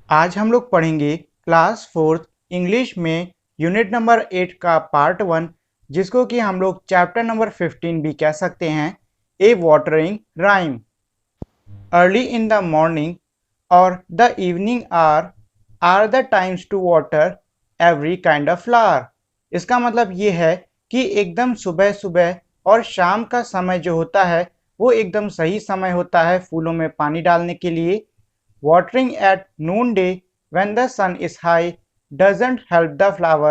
आज हम लोग पढ़ेंगे क्लास फोर्थ इंग्लिश में यूनिट नंबर 8 का पार्ट 1, जिसको कि हम लोग चैप्टर नंबर 15 भी कह सकते हैं, a watering rhyme. Early in the morning और the evening are the times to water every kind of flower. इसका मतलब ये है कि एकदम सुबह सुबह और शाम का समय जो होता है वो एकदम सही समय होता है फूलों में पानी डालने के लिए। Watering at noonday when the sun is high doesn't help the flower,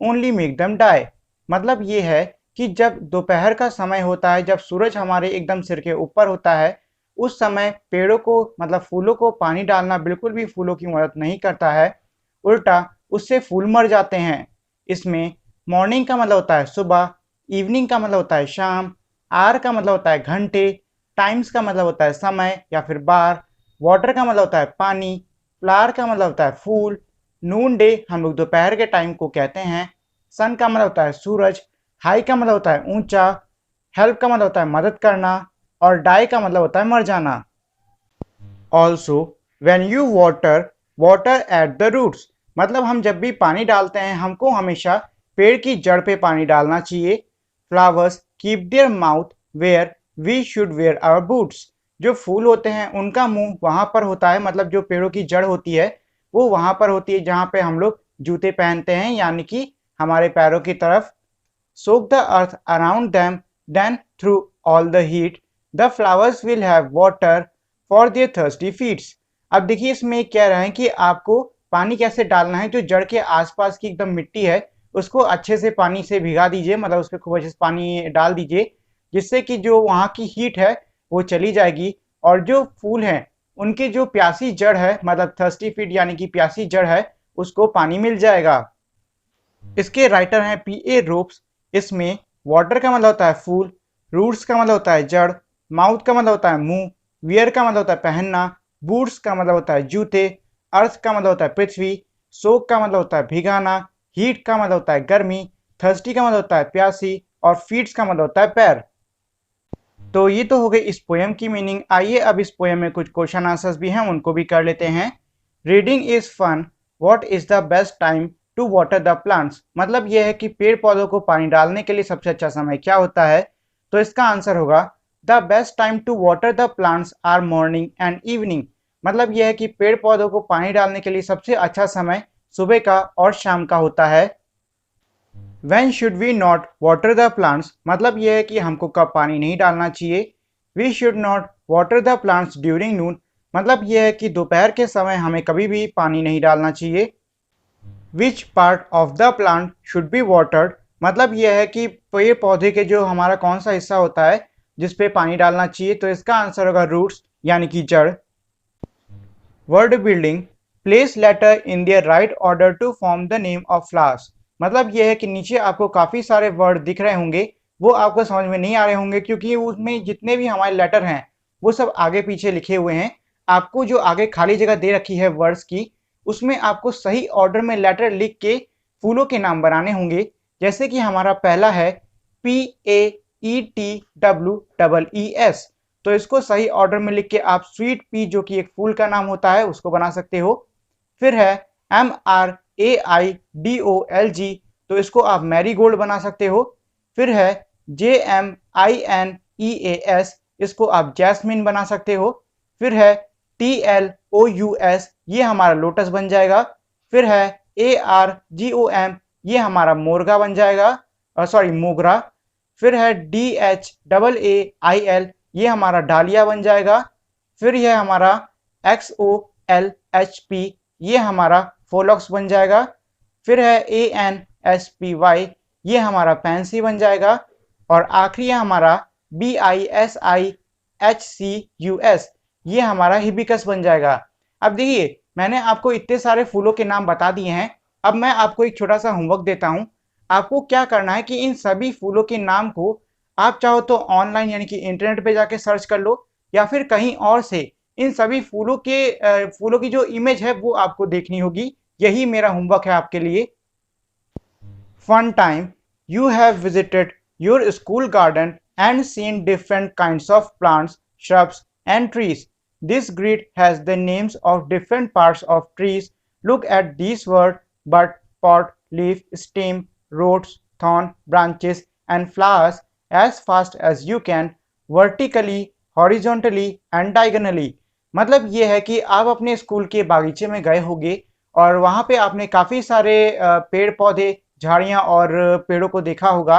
only make them die। मतलब ये है कि जब दोपहर का समय होता है, जब सूरज हमारे एकदम सिर के ऊपर होता है, उस समय पेड़ों को मतलब फूलों को पानी डालना बिल्कुल भी फूलों की मदद नहीं करता है, उल्टा उससे फूल मर जाते हैं। इसमें मॉर्निंग का मतलब होता है सुबह, इवनिंग का मतलब होता है शाम, आर का मतलब होता है घंटे, टाइम्स का मतलब होता है समय या फिर बार, वाटर का मतलब होता है पानी, फ्लावर का मतलब होता है फूल, नून डे हम लोग दोपहर के टाइम को कहते हैं, सन का मतलब होता है सूरज, हाई का मतलब होता है ऊंचा, हेल्प का मतलब होता है मदद करना, और डाई का मतलब होता है मर जाना। Also when you water at the roots, मतलब हम जब भी पानी डालते हैं हमको हमेशा पेड़ की जड़ पे पानी डालना चाहिए। Flowers keep their mouth where we should wear our boots, जो फूल होते हैं उनका मुंह वहां पर होता है, मतलब जो पेड़ों की जड़ होती है वो वहां पर होती है जहां पे हम लोग जूते पहनते हैं, यानी कि हमारे पैरों की तरफ। soak the earth around them, then through all the heat the flowers will have water for their thirsty feet। अब देखिए इसमें कह रहे हैं कि आपको पानी कैसे डालना है। जो जड़ के आसपास की एकदम मिट्टी है उसको अच्छे से पानी से भिगा दीजिए, मतलब उस पर खूब अच्छे से पानी डाल दीजिए, जिससे कि जो वहाँ की हीट है वो चली जाएगी, और जो फूल हैं उनकी जो प्यासी जड़ है, मतलब थर्स्टी फीट यानी कि प्यासी जड़ है, उसको पानी मिल जाएगा। इसके राइटर हैं P.A. रोप्स। इसमें वाटर का मतलब होता है फूल, रूट्स का मतलब होता है जड़, माउथ का मतलब होता है मुंह, वियर का मतलब होता है पहनना, बूट्स का मतलब होता है जूते, अर्थ का मतलब होता है पृथ्वी, सोक का मतलब होता है भिगाना, हीट का मतलब होता है गर्मी, थर्स्टी का मतलब होता है प्यासी, और फीट्स का मतलब होता है पैर। तो ये तो हो गई इस पोयम की मीनिंग। आइए अब इस पोयम में कुछ क्वेश्चन आंसर्स भी हैं, उनको भी कर लेते हैं। Reading is fun, what is the best time to water the plants, मतलब यह है कि पेड़ पौधों को पानी डालने के लिए सबसे अच्छा समय क्या होता है। तो इसका आंसर होगा the best time to water the plants are morning and evening. मतलब यह है कि पेड़ पौधों को पानी डालने के लिए सबसे अच्छा समय सुबह का और शाम का होता है। When should we not water the plants, मतलब यह है कि हमको कब पानी नहीं डालना चाहिए। We should not water the plants during noon, मतलब यह है कि दोपहर के समय हमें कभी भी पानी नहीं डालना चाहिए। Which part of the plant should be watered, मतलब यह है कि पेड़ पौधे के जो हमारा कौन सा हिस्सा होता है जिस पे पानी डालना चाहिए। तो इसका आंसर होगा रूट्स यानी कि जड़। Word building, place letter in their right order to form the name of flowers, मतलब यह है कि नीचे आपको काफ़ी सारे वर्ड दिख रहे होंगे, वो आपको समझ में नहीं आ रहे होंगे क्योंकि उसमें जितने भी हमारे लेटर हैं वो सब आगे पीछे लिखे हुए हैं। आपको जो आगे खाली जगह दे रखी है वर्ड्स की, उसमें आपको सही ऑर्डर में लेटर लिख के फूलों के नाम बनाने होंगे। जैसे कि हमारा पहला है PAETWEES, तो इसको सही ऑर्डर में लिख के आप स्वीट पी, जो कि एक फूल का नाम होता है, उसको बना सकते हो। फिर है MRAIDOLG, तो इसको आप मैरीगोल्ड बना सकते हो। फिर है JMINEAS, इसको आप जैस्मिन बना सकते हो। फिर है TLOUS, ये हमारा लोटस बन जाएगा। फिर है ARGOM, ये हमारा मोरगा बन जाएगा, सॉरी मोगरा। फिर है DHAAIL, ये हमारा डालिया बन जाएगा। फिर यह हमारा XOLHP, ये हमारा फोलॉक्स बन जाएगा। फिर है ANSPY, ये हमारा पैंसी बन जाएगा। और आखिरी है हमारा BISIHCUS, ये हमारा हिबिकस बन जाएगा। अब देखिए मैंने आपको इतने सारे फूलों के नाम बता दिए हैं। अब मैं आपको एक छोटा सा होमवर्क देता हूं। आपको क्या करना है कि इन सभी फूलों के नाम को आप चाहो तो ऑनलाइन यानी कि इंटरनेट पे जाके सर्च कर लो, या फिर कहीं और से इन सभी फूलों की जो इमेज है वो आपको देखनी होगी। यही मेरा होमवर्क है आपके लिए। Fun time. You have visited your school garden and seen different kinds of plants, shrubs and trees. This grid has the names of different parts of trees. Look at these words: bud, pod, leaf, stem, roots, thorn, branches and flowers as fast as you can, vertically, horizontally and diagonally. मतलब ये है कि आप अपने school के बागीचे में गए होंगे और वहां पे आपने काफी सारे पेड़ पौधे, झाड़ियां और पेड़ों को देखा होगा।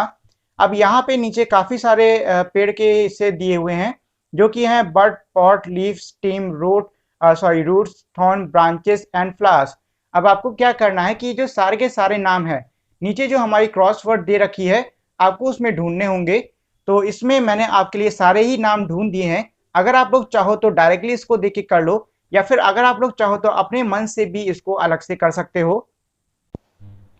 अब यहाँ पे नीचे काफी सारे पेड़ के हिस्से दिए हुए हैं जो कि हैं bud, pot, leaf, stem, roots, thorn, branches and flowers. अब आपको क्या करना है कि जो सारे के सारे नाम है नीचे जो हमारी क्रॉसवर्ड दे रखी है आपको उसमें ढूंढने होंगे। तो इसमें मैंने आपके लिए सारे ही नाम ढूंढ दिए हैं। अगर आप लोग चाहो तो डायरेक्टली इसको देख के कर लो या फिर अगर आप लोग चाहो तो अपने मन से भी इसको अलग से कर सकते हो।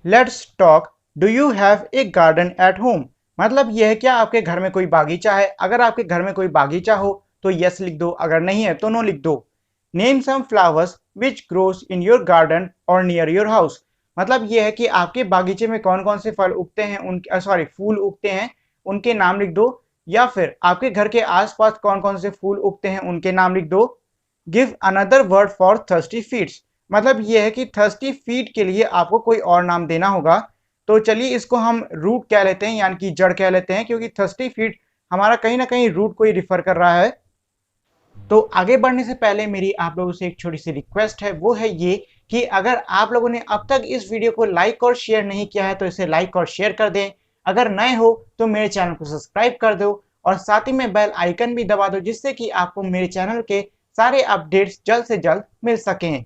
Let's talk, do you have a garden at home? मतलब यह है क्या आपके घर में कोई बागीचा है? अगर आपके घर में कोई बागीचा हो तो यस लिख दो, अगर नहीं है तो नो लिख दो। Name some flowers which grows in your garden और नियर योर हाउस। मतलब यह है कि आपके बागीचे में कौन कौन से फल उगते हैं, फूल उगते हैं, उनके नाम लिख दो। या फिर आपके घर के आसपास कौन कौन से फूल उगते हैं उनके नाम लिख दो। Give another word for thirsty feets. मतलब यह है कि थर्स्टी फीट के लिए आपको कोई और नाम देना होगा। तो चलिए इसको हम रूट कह लेते हैं, यानी कि जड़ कह लेते हैं, क्योंकि थर्स्टी फीट हमारा कहीं ना कहीं रूट को ही रिफर कर रहा है। तो आगे बढ़ने से पहले मेरी आप लोगों से एक छोटी सी रिक्वेस्ट है, वो है ये कि अगर आप लोगों ने अब तक इस वीडियो को लाइक और शेयर नहीं किया है तो इसे लाइक और शेयर कर दें। अगर नए हो तो मेरे चैनल को सब्सक्राइब कर दो और साथ ही में बेल आइकन भी दबा दो, जिससे कि आपको मेरे चैनल के सारे अपडेट्स जल्द से जल्द मिल सकें।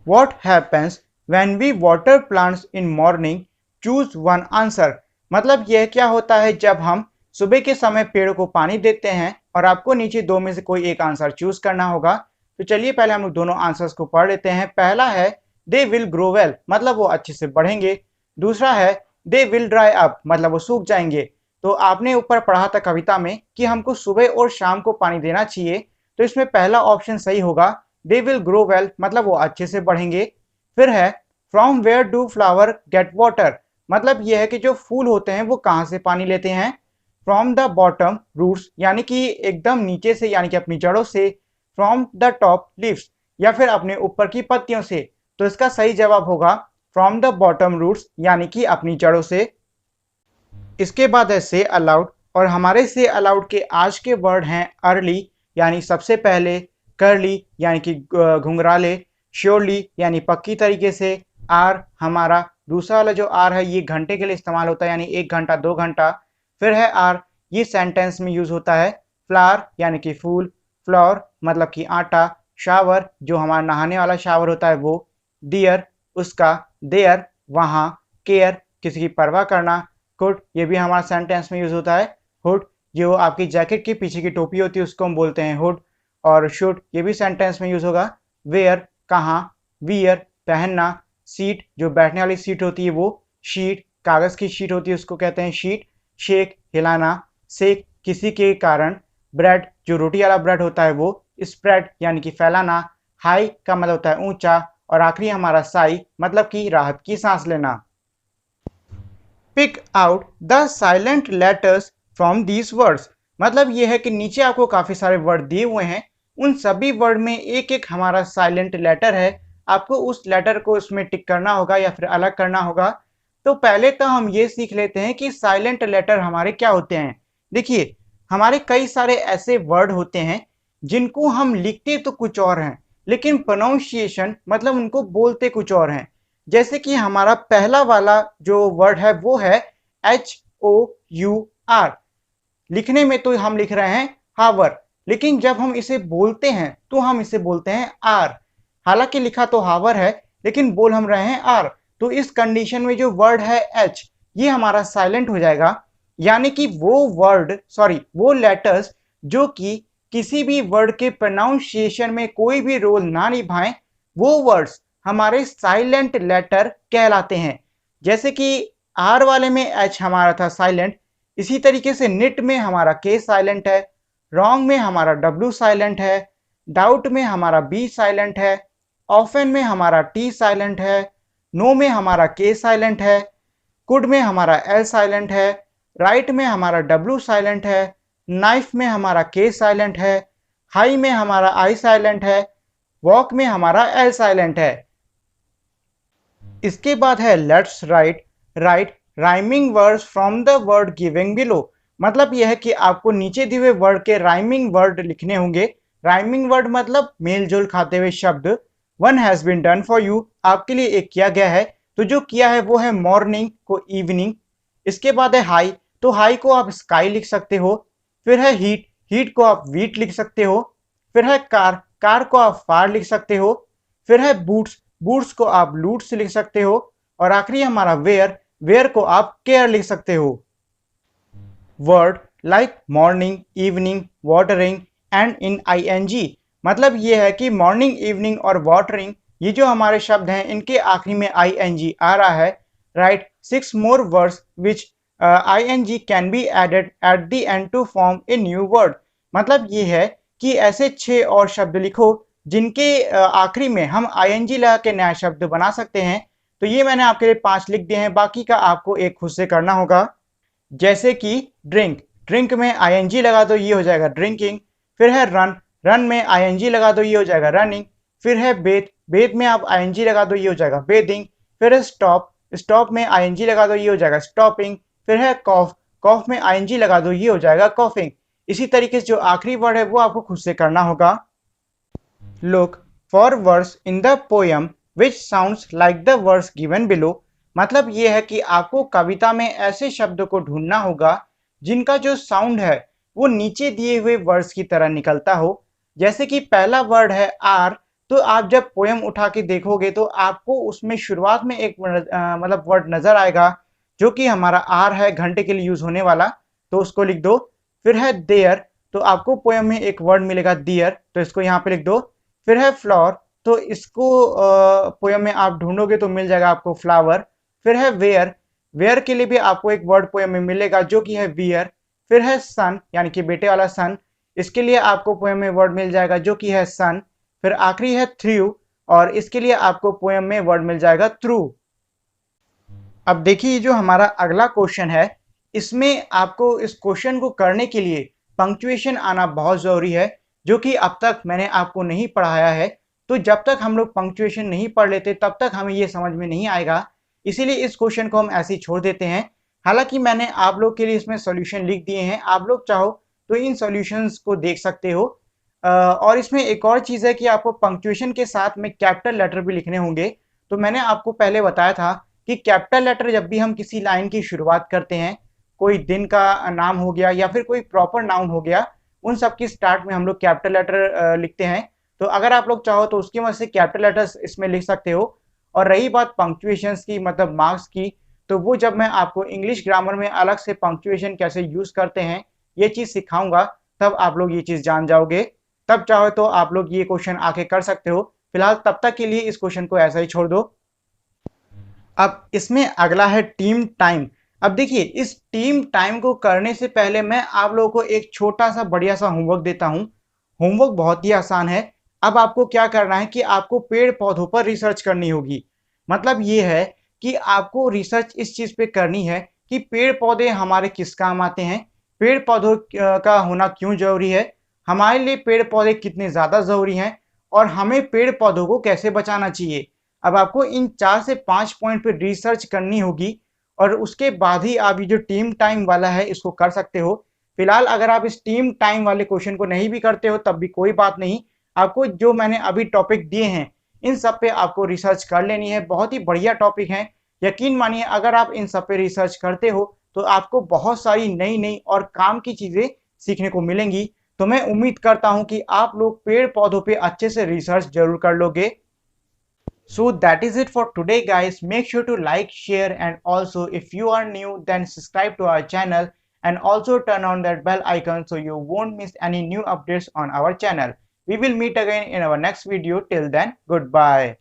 What happens when we water plants in morning? Choose one answer। मतलब यह क्या होता है जब हम सुबह के समय पेड़ों को पानी देते हैं और आपको नीचे दो में से कोई एक आंसर चूज करना होगा। तो चलिए पहले हम लोग दोनों आंसर्स को पढ़ लेते हैं। पहला है दे विल ग्रो वेल, मतलब वो अच्छे से बढ़ेंगे। दूसरा है दे विल ड्राई अप, मतलब वो सूख जाएंगे। तो आपने ऊपर पढ़ा था कविता में कि हमको सुबह और शाम को पानी देना चाहिए, तो इसमें पहला ऑप्शन सही होगा, दे विल ग्रो वेल, मतलब वो अच्छे से बढ़ेंगे। फिर है from where do flower get water, मतलब यह है कि जो फूल होते हैं वो कहाँ से पानी लेते हैं। फ्रॉम द बॉटम रूट्स, यानी कि एकदम नीचे से, यानी कि अपनी जड़ों से। फ्रॉम द टॉप लीव्स, या फिर अपने ऊपर की पत्तियों से। तो इसका सही जवाब होगा फ्रॉम द बॉटम रूट्स, यानी कि अपनी जड़ों से। इसके बाद है से अलाउड, और हमारे से अलाउड के आज के वर्ड हैं अर्ली, यानी सबसे पहले, करली यानी कि घुंघराले, श्योरली यानी पक्की तरीके से, आर हमारा दूसरा वाला जो आर है ये घंटे के लिए इस्तेमाल होता है, यानी 1 घंटा 2 घंटा। फिर है आर, ये सेंटेंस में यूज होता है। फ्लावर यानी कि फूल, फ्लोर मतलब कि आटा, शावर जो हमारा नहाने वाला शावर होता है वो, डियर उसका, देयर वहाँ, केयर किसी की परवाह करना, हुड ये भी हमारा सेंटेंस में यूज होता है। हुड जो आपकी जैकेट के पीछे की टोपी होती है उसको हम बोलते हैं हुड। और शुड ये भी सेंटेंस में यूज होगा। वेयर कहाँ, वियर पहनना, सीट जो बैठने वाली सीट होती है वो, शीट कागज की शीट होती है उसको कहते हैं शीट, शेक हिलाना, सेक किसी के कारण, ब्रेड जो रोटी वाला ब्रेड होता है वो, स्प्रेड यानी कि फैलाना, हाई का मतलब होता है ऊंचा, और आखिरी हमारा साई मतलब कि राहत की सांस लेना। Pick out the silent letters from these words, मतलब यह है कि नीचे आपको काफी सारे वर्ड दिए हुए हैं, उन सभी वर्ड में एक एक हमारा साइलेंट लेटर है। आपको उस लेटर को इसमें टिक करना होगा या फिर अलग करना होगा। तो पहले तो हम ये सीख लेते हैं कि साइलेंट लेटर हमारे क्या होते हैं। देखिए हमारे कई सारे ऐसे वर्ड होते हैं जिनको हम लिखते तो कुछ और हैं लेकिन प्रोनाउंसिएशन मतलब उनको बोलते कुछ और हैं। जैसे कि हमारा पहला वाला जो वर्ड है वो है HOUR, लिखने में तो हम लिख रहे हैं हावर, लेकिन जब हम इसे बोलते हैं तो हम इसे बोलते हैं आर। हालांकि लिखा तो हावर है लेकिन बोल हम रहे हैं आर। तो इस कंडीशन में जो वर्ड है एच ये हमारा साइलेंट हो जाएगा, यानी कि वो लेटर्स जो कि किसी भी वर्ड के प्रोनाउंसिएशन में कोई भी रोल ना निभाएं वो वर्ड्स हमारे साइलेंट लेटर कहलाते हैं। जैसे कि आर वाले में एच हमारा था साइलेंट, इसी तरीके से निट में हमारा के साइलेंट है, रॉन्ग में हमारा डब्ल्यू साइलेंट है, डाउट में हमारा बी साइलेंट है, ऑफन में हमारा टी साइलेंट है, नो में हमारा के साइलेंट है, कुड में हमारा एल साइलेंट है, राइट में हमारा डब्ल्यू साइलेंट है, नाइफ में हमारा के साइलेंट है, हाई में हमारा आई साइलेंट है, वॉक में हमारा एल साइलेंट है। इसके बाद है let's write rhyming words from the word giving below. मतलब यह है कि आपको नीचे दिए हुए वर्ड के राइमिंग वर्ड लिखने होंगे। राइमिंग वर्ड मतलब मेल जोल खाते हुए शब्द। One has been done for you, आपके लिए एक किया गया है, तो जो किया है वो है मॉर्निंग को इवनिंग। इसके बाद है हाई, तो हाई को आप स्काई लिख सकते हो। फिर है हीट, हीट को आप वीट लिख सकते हो। फिर है कार, कार को आप फार लिख सकते हो। फिर है बूट्स, बूट्स को आप लूट्स लिख सकते हो। और आखिरी हमारा वेयर, वेयर को आप केयर लिख सकते हो। Word like morning, evening, watering and in ING, मतलब ये है कि मॉर्निंग, इवनिंग और वाटरिंग, ये जो हमारे शब्द हैं इनके आखिरी में आईएनजी आ रहा है। Write 6 more words which ING can be added at the end to form a new word. मतलब ये है कि ऐसे 6 और शब्द लिखो जिनके आखिरी में हम आईएनजी लगा के नया शब्द बना सकते हैं। तो ये मैंने आपके लिए 5 लिख दिए हैं, बाकी का आपको एक खुद से करना होगा। जैसे कि ड्रिंक, ड्रिंक में आईएनजी लगा दो, ये हो जाएगा ड्रिंकिंग। फिर है रन, रन में आईएनजी लगा दो, ये हो जाएगा रनिंग। फिर है बेथ, बेथ में आप आईएनजी लगा दो, ये हो जाएगा बेथिंग। फिर है स्टॉप, स्टॉप में आईएनजी लगा दो, ये हो जाएगा स्टॉपिंग। फिर है कॉफ, कॉफ में आईएनजी लगा दो, ये हो जाएगा कॉफिंग। इसी तरीके से जो आखिरी वर्ड है वो आपको खुद से करना होगा। Look for words in the poem which sounds like the words given below. मतलब ये है कि आपको कविता में ऐसे शब्द को ढूंढना होगा जिनका जो साउंड है वो नीचे दिए हुए वर्ड्स की तरह निकलता हो। जैसे कि पहला वर्ड है आर, तो आप जब पोएम उठा के देखोगे तो आपको उसमें शुरुआत में एक मतलब वर्ड नजर आएगा जो कि हमारा आर है, घंटे के लिए यूज होने वाला, तो उसको लिख दो। फिर है देयर, तो आपको पोएम में एक वर्ड मिलेगा दियर, तो इसको यहाँ पे लिख दो। फिर है फ्लावर, तो इसको पोएम में आप ढूंढोगे तो मिल जाएगा आपको फ्लावर। फिर है वेयर, वेयर के लिए भी आपको एक वर्ड पोएम में मिलेगा जो कि है वियर। फिर है सन, यानी कि बेटे वाला सन, इसके लिए आपको पोएम में वर्ड मिल जाएगा जो कि है सन। फिर आखिरी है थ्रू, और इसके लिए आपको पोएम में वर्ड मिल जाएगा थ्रू। अब देखिए जो हमारा अगला क्वेश्चन है, इसमें आपको इस क्वेश्चन को करने के लिए पंक्चुएशन आना बहुत जरूरी है, जो कि अब तक मैंने आपको नहीं पढ़ाया है। तो जब तक हम लोग पंक्चुएशन नहीं पढ़ लेते तब तक हमें ये समझ में नहीं आएगा, इसीलिए इस क्वेश्चन को हम ऐसे ही छोड़ देते हैं। हालांकि मैंने आप लोग के लिए इसमें सॉल्यूशन लिख दिए हैं, आप लोग चाहो तो इन सॉल्यूशंस को देख सकते हो। और इसमें एक और चीज़ है कि आपको पंक्चुएशन के साथ में कैपिटल लेटर भी लिखने होंगे। तो मैंने आपको पहले बताया था कि कैपिटल लेटर जब भी हम किसी लाइन की शुरुआत करते हैं, कोई दिन का नाम हो गया या फिर कोई प्रॉपर नाउन हो गया, उन सब की स्टार्ट में हम लोग कैपिटल लेटर लिखते हैं। तो अगर आप लोग चाहो तो उसकी मदद से कैपिटल लेटर्स इसमें लिख सकते हो। और रही बात पंक्चुएशंस की, मतलब मार्क्स की, तो वो जब मैं आपको इंग्लिश ग्रामर में अलग से पंक्चुएशन कैसे यूज करते हैं ये चीज सिखाऊंगा, तब आप लोग ये चीज जान जाओगे। तब चाहो तो आप लोग ये क्वेश्चन आके कर सकते हो। फिलहाल तब तक के लिए इस क्वेश्चन को ऐसा ही छोड़ दो। अब इसमें अगला है टीम टाइम। अब देखिए इस टीम टाइम को करने से पहले मैं आप लोगों को एक छोटा सा बढ़िया सा होमवर्क देता हूं। होमवर्क बहुत ही आसान है। अब आपको क्या करना है कि आपको पेड़ पौधों पर रिसर्च करनी होगी। मतलब ये है कि आपको रिसर्च इस चीज पे करनी है कि पेड़ पौधे हमारे किस काम आते हैं, पेड़ पौधों का होना क्यों जरूरी है, हमारे लिए पेड़ पौधे कितने ज्यादा जरूरी हैं, और हमें पेड़ पौधों को कैसे बचाना चाहिए। अब आपको इन 4 से 5 पॉइंट पे रिसर्च करनी होगी, और उसके बाद ही आप ये जो टीम टाइम वाला है इसको कर सकते हो। फिलहाल अगर आप इस टीम टाइम वाले क्वेश्चन को नहीं भी करते हो तब भी कोई बात नहीं, आपको जो मैंने अभी टॉपिक दिए हैं इन सब पे आपको रिसर्च कर लेनी है। बहुत ही बढ़िया टॉपिक है, यकीन मानिए अगर आप इन सब पे रिसर्च करते हो तो आपको बहुत सारी नई नई और काम की चीजें सीखने को मिलेंगी। तो मैं उम्मीद करता हूं कि आप लोग पेड़ पौधों पे अच्छे से रिसर्च जरूर कर लोगे। So that is it for today guys. Make sure to like, share, and also if you are new then subscribe to our channel and also turn on that bell icon so you won't miss any new updates on our channel. We will meet again in our next video. Till then, goodbye.